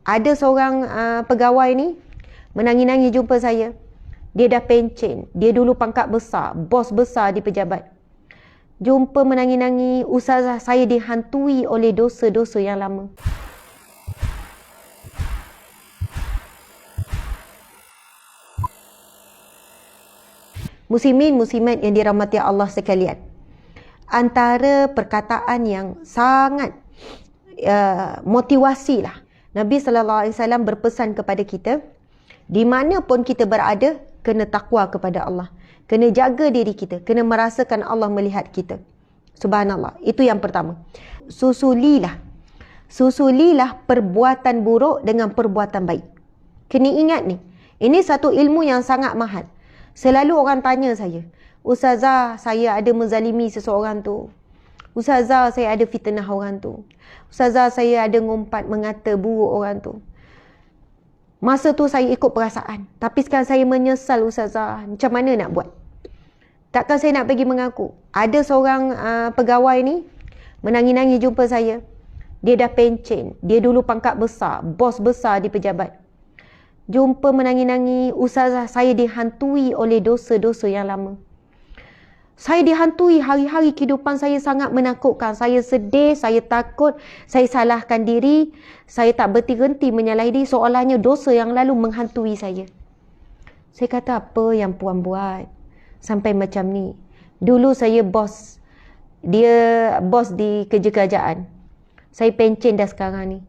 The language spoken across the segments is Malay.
Ada seorang pegawai ni menangi-nangi jumpa saya. Dia dah pencen, dia dulu pangkat besar, bos besar di pejabat. Jumpa menangi-nangi, ustazah, saya dihantui oleh dosa-dosa yang lama. Muslimin muslimat yang dirahmati Allah sekalian, antara perkataan yang sangat motivasi lah, Nabi SAW berpesan kepada kita, di mana pun kita berada, kena takwa kepada Allah, kena jaga diri kita, kena merasakan Allah melihat kita. Subhanallah, itu yang pertama. Susulilah perbuatan buruk dengan perbuatan baik. Kena ingat ni, ini satu ilmu yang sangat mahal. Selalu orang tanya saya, ustazah, saya ada menzalimi seseorang tu. Ustazah, saya ada fitnah orang tu. Ustazah, saya ada ngumpat mengata buruk orang tu. Masa tu saya ikut perasaan, tapi sekarang saya menyesal ustazah. Macam mana nak buat? Takkan saya nak pergi mengaku? Ada seorang pegawai ni menangi-nangi jumpa saya. Dia dah pencen, dia dulu pangkat besar, bos besar di pejabat. Jumpa menangi-nangi, ustazah, saya dihantui oleh dosa-dosa yang lama. Saya dihantui, hari-hari kehidupan saya sangat menakutkan. Saya sedih, saya takut, saya salahkan diri, saya tak berhenti menyalahi diri, seolahnya dosa yang lalu menghantui saya. Saya kata, apa yang puan buat sampai macam ni? Dulu saya bos, dia bos di kerja-kerjaan. Saya pencen dah sekarang ni.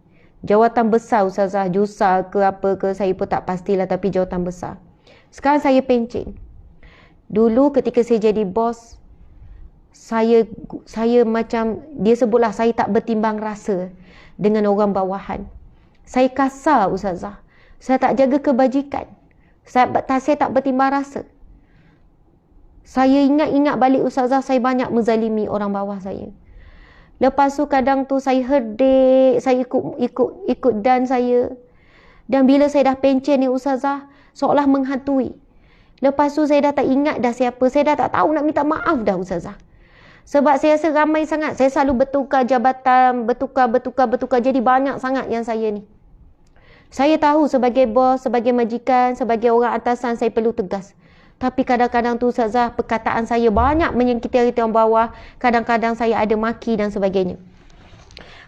Jawatan besar ustazah, jusa ke apa ke, saya pun tak pastilah, tapi jawatan besar. Sekarang saya pencen. Dulu ketika saya jadi bos, saya macam, dia sebutlah, saya tak bertimbang rasa dengan orang bawahan. Saya kasar ustazah. Saya tak jaga kebajikan. Saya tak bertimbang rasa. Saya ingat balik ustazah, saya banyak menzalimi orang bawah saya. Lepas tu kadang tu saya herdik, saya ikut dan saya. Dan bila saya dah pencen ni ustazah, seolah menghantui. Lepas tu saya dah tak ingat dah siapa, saya dah tak tahu nak minta maaf dah ustazah. Sebab saya rasa ramai sangat, saya selalu bertukar jabatan, bertukar, jadi banyak sangat yang saya ni. Saya tahu sebagai bos, sebagai majikan, sebagai orang atasan, saya perlu tegas. Tapi kadang-kadang tu ustazah, perkataan saya banyak menyakiti hati orang bawah. Kadang-kadang saya ada maki dan sebagainya.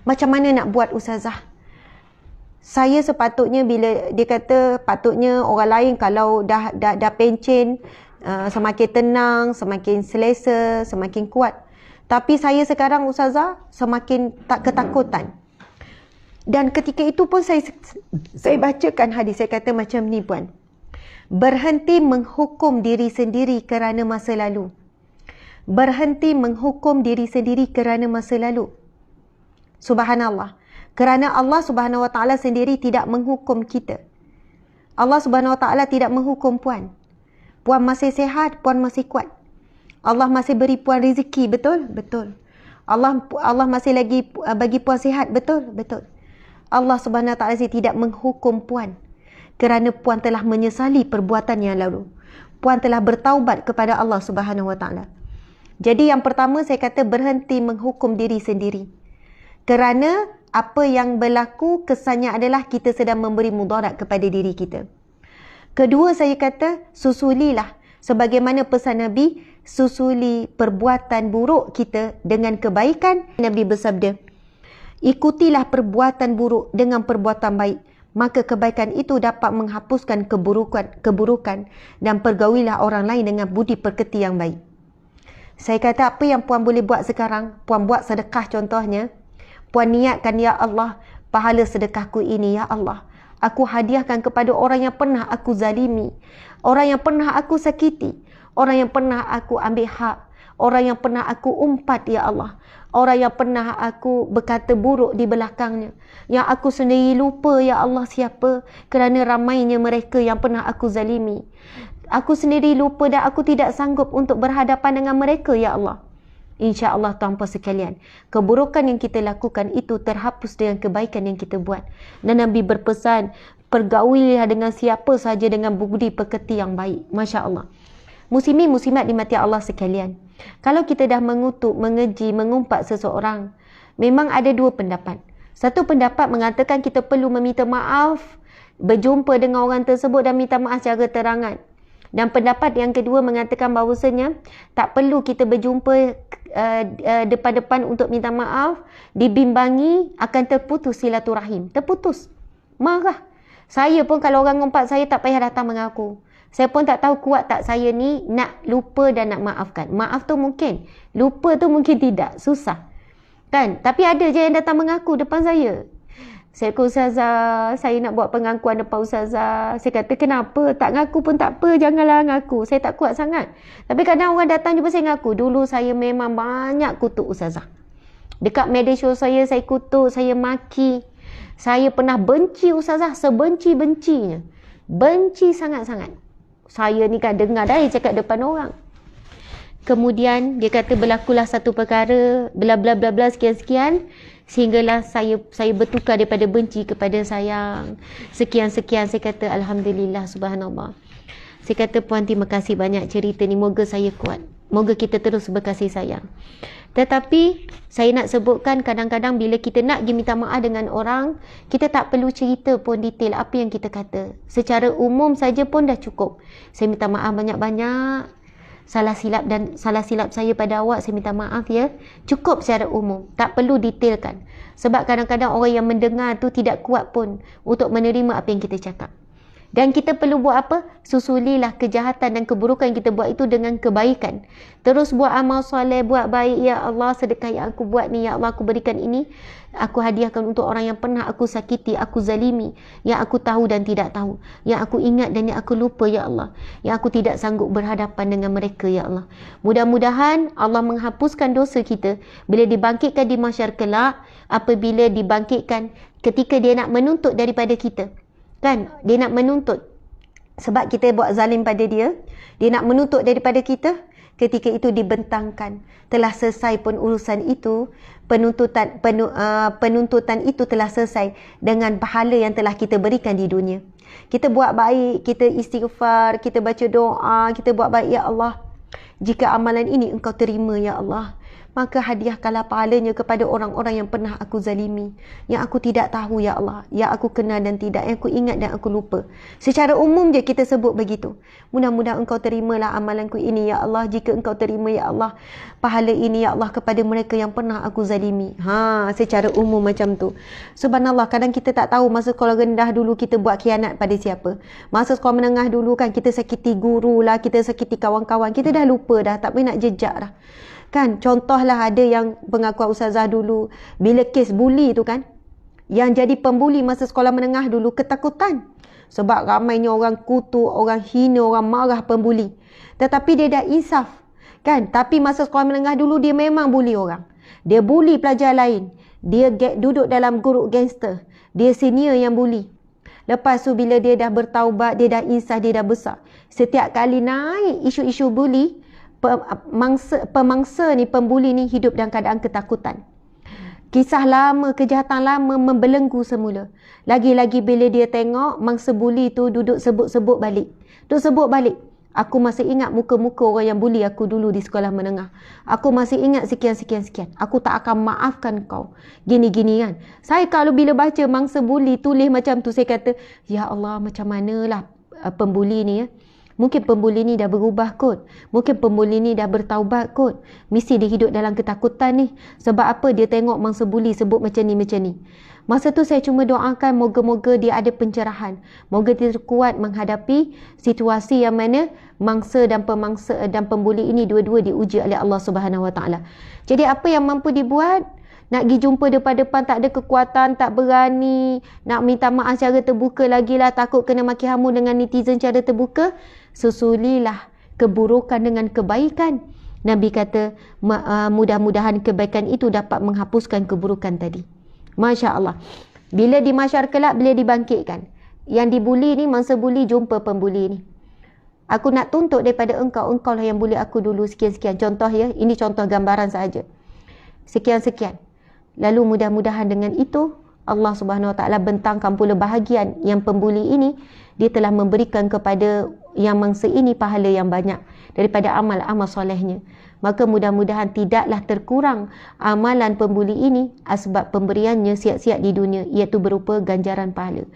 Macam mana nak buat ustazah? Saya sepatutnya, bila dia kata patutnya orang lain kalau dah pencen, semakin tenang, semakin selesa, semakin kuat. Tapi saya sekarang ustazah semakin tak ketakutan. Dan ketika itu pun saya bacakan hadis, saya kata macam ni puan. Berhenti menghukum diri sendiri kerana masa lalu. Berhenti menghukum diri sendiri kerana masa lalu. Subhanallah. Kerana Allah Subhanahu Wa Taala sendiri tidak menghukum kita. Allah Subhanahu Wa Taala tidak menghukum puan. Puan masih sihat, puan masih kuat. Allah masih beri puan rezeki, betul? Betul. Allah masih lagi bagi puan sihat, betul? Betul. Allah Subhanahu Wa Taala tidak menghukum puan kerana puan telah menyesali perbuatan yang lalu. Puan telah bertaubat kepada Allah Subhanahu Wa Taala. Jadi yang pertama saya kata berhenti menghukum diri sendiri. Kerana apa yang berlaku kesannya adalah kita sedang memberi mudarat kepada diri kita. Kedua saya kata susulilah sebagaimana pesan Nabi, susuli perbuatan buruk kita dengan kebaikan. Nabi bersabda, ikutilah perbuatan buruk dengan perbuatan baik, maka kebaikan itu dapat menghapuskan keburukan dan pergaulilah orang lain dengan budi pekerti yang baik. Saya kata apa yang puan boleh buat sekarang? Puan buat sedekah contohnya. Puan niatkan, ya Allah, pahala sedekahku ini, ya Allah, aku hadiahkan kepada orang yang pernah aku zalimi, orang yang pernah aku sakiti, orang yang pernah aku ambil hak, orang yang pernah aku umpat, ya Allah, orang yang pernah aku berkata buruk di belakangnya, yang aku sendiri lupa, ya Allah, siapa, kerana ramainya mereka yang pernah aku zalimi. Aku sendiri lupa dan aku tidak sanggup untuk berhadapan dengan mereka, ya Allah. InsyaAllah tanpa sekalian, keburukan yang kita lakukan itu terhapus dengan kebaikan yang kita buat. Dan Nabi berpesan, pergaulilah dengan siapa sahaja dengan budi pekerti yang baik. Masya Allah. Muslimin muslimat dimati Allah sekalian, kalau kita dah mengutuk, mengeji, mengumpat seseorang, memang ada dua pendapat. Satu pendapat mengatakan kita perlu meminta maaf, berjumpa dengan orang tersebut dan minta maaf secara terangan. Dan pendapat yang kedua mengatakan bahawasanya tak perlu kita berjumpa depan-depan untuk minta maaf, dibimbangi akan terputus silaturahim. Terputus. Marah. Saya pun kalau orang ngumpat saya tak payah datang mengaku. Saya pun tak tahu kuat tak saya ni nak lupa dan nak maafkan. Maaf tu mungkin. Lupa tu mungkin tidak. Susah. Kan? Tapi ada je yang datang mengaku depan saya. Saya kata, Ustazah, saya nak buat pengakuan depan Ustazah. Saya kata, kenapa? Tak ngaku pun tak apa. Janganlah ngaku. Saya tak kuat sangat. Tapi kadang orang datang jumpa saya ngaku. Dulu saya memang banyak kutuk Ustazah. Dekat media show saya kutuk, saya maki. Saya pernah benci Ustazah sebenci-bencinya. Benci sangat-sangat. Saya ni kan dengar dah dia cakap depan orang. Kemudian dia kata berlakulah satu perkara, bla bla bla bla sekian-sekian. Sehinggalah saya bertukar daripada benci kepada sayang. Sekian-sekian saya kata alhamdulillah subhanallah. Saya kata puan terima kasih banyak cerita ni. Moga saya kuat. Moga kita terus berkasih sayang. Tetapi saya nak sebutkan kadang-kadang bila kita nak pergi minta maaf dengan orang, kita tak perlu cerita pun detail apa yang kita kata. Secara umum saja pun dah cukup. Saya minta maaf banyak-banyak. Salah silap saya pada awak, saya minta maaf ya. Cukup secara umum. Tak perlu detailkan. Sebab kadang-kadang orang yang mendengar tu tidak kuat pun untuk menerima apa yang kita cakap. Dan kita perlu buat apa? Susulilah kejahatan dan keburukan yang kita buat itu dengan kebaikan. Terus buat amal soleh, buat baik. Ya Allah, sedekah yang aku buat ni, ya Allah, aku berikan ini. Aku hadiahkan untuk orang yang pernah aku sakiti, aku zalimi. Yang aku tahu dan tidak tahu. Yang aku ingat dan yang aku lupa, ya Allah. Yang aku tidak sanggup berhadapan dengan mereka, ya Allah. Mudah-mudahan Allah menghapuskan dosa kita bila dibangkitkan di mahsyar kelak, apabila dibangkitkan ketika dia nak menuntut daripada kita. Kan? Dia nak menuntut. Sebab kita buat zalim pada dia. Dia nak menuntut daripada kita. Ketika itu dibentangkan. Telah selesai pun urusan itu. Penuntutan itu telah selesai dengan pahala yang telah kita berikan di dunia. Kita buat baik. Kita istighfar. Kita baca doa. Kita buat baik. Ya Allah. Jika amalan ini engkau terima, ya Allah, maka hadiahkanlah pahalanya kepada orang-orang yang pernah aku zalimi, yang aku tidak tahu, ya Allah, yang aku kenal dan tidak, yang aku ingat dan aku lupa. Secara umum je kita sebut begitu. Mudah-mudahan engkau terimalah amalanku ini, ya Allah. Jika engkau terima, ya Allah, pahala ini, ya Allah, kepada mereka yang pernah aku zalimi. Secara umum macam tu. Subhanallah, kadang kita tak tahu masa sekolah rendah dulu kita buat khianat pada siapa. Masa sekolah menengah dulu kan kita sakiti guru lah, kita sakiti kawan-kawan, kita dah lupa dah, tak boleh nak jejak dah. Kan, contohlah ada yang pengakuan Ustazah dulu, bila kes buli tu kan, yang jadi pembuli masa sekolah menengah dulu ketakutan. Sebab ramainya orang kutuk, orang hina, orang marah pembuli. Tetapi dia dah insaf. Kan, tapi masa sekolah menengah dulu dia memang buli orang. Dia buli pelajar lain. Dia duduk dalam grup gangster. Dia senior yang buli. Lepas tu bila dia dah bertaubat, dia dah insaf, dia dah besar. Setiap kali naik isu-isu buli, pemangsa ni, pembuli ni hidup dalam keadaan ketakutan. Kisah lama, kejahatan lama membelenggu semula. Lagi-lagi bila dia tengok mangsa buli tu duduk sebut-sebut balik. Duduk sebut balik. Aku masih ingat muka-muka orang yang buli aku dulu di sekolah menengah. Aku masih ingat sekian-sekian-sekian. Aku tak akan maafkan kau. Gini-gini kan. Saya kalau bila baca mangsa buli tulis macam tu, saya kata, ya Allah, macam manalah pembuli ni ya. Mungkin pembuli ni dah berubah kot. Mungkin pembuli ni dah bertaubat kot. Mesti dia hidup dalam ketakutan ni. Sebab apa? Dia tengok mangsa buli sebut macam ni, macam ni. Masa tu saya cuma doakan moga-moga dia ada pencerahan. Moga dia kuat menghadapi situasi yang mana mangsa dan pemangsa dan pembuli ini dua-dua diuji oleh Allah Subhanahu Wa Taala. Jadi apa yang mampu dibuat? Nak pergi jumpa depan-depan tak ada kekuatan, tak berani. Nak minta maaf secara terbuka lagi lah. Takut kena maki hamu dengan netizen secara terbuka. Susulilah keburukan dengan kebaikan. Nabi kata, mudah-mudahan kebaikan itu dapat menghapuskan keburukan tadi. Masya Allah. Bila di mahsyar kelak, bila dibangkitkan. Yang dibuli ni, mangsa buli jumpa pembuli ni. Aku nak tuntut daripada engkau. Engkau lah yang buli aku dulu sekian-sekian. Contoh ya, ini contoh gambaran sahaja. Sekian-sekian. Lalu mudah-mudahan dengan itu Allah Subhanahu Wa Taala bentangkan pula bahagian yang pembuli ini, dia telah memberikan kepada yang mangsa ini pahala yang banyak daripada amal-amal solehnya. Maka mudah-mudahan tidaklah terkurang amalan pembuli ini sebab pemberiannya siap-siap di dunia, iaitu berupa ganjaran pahala.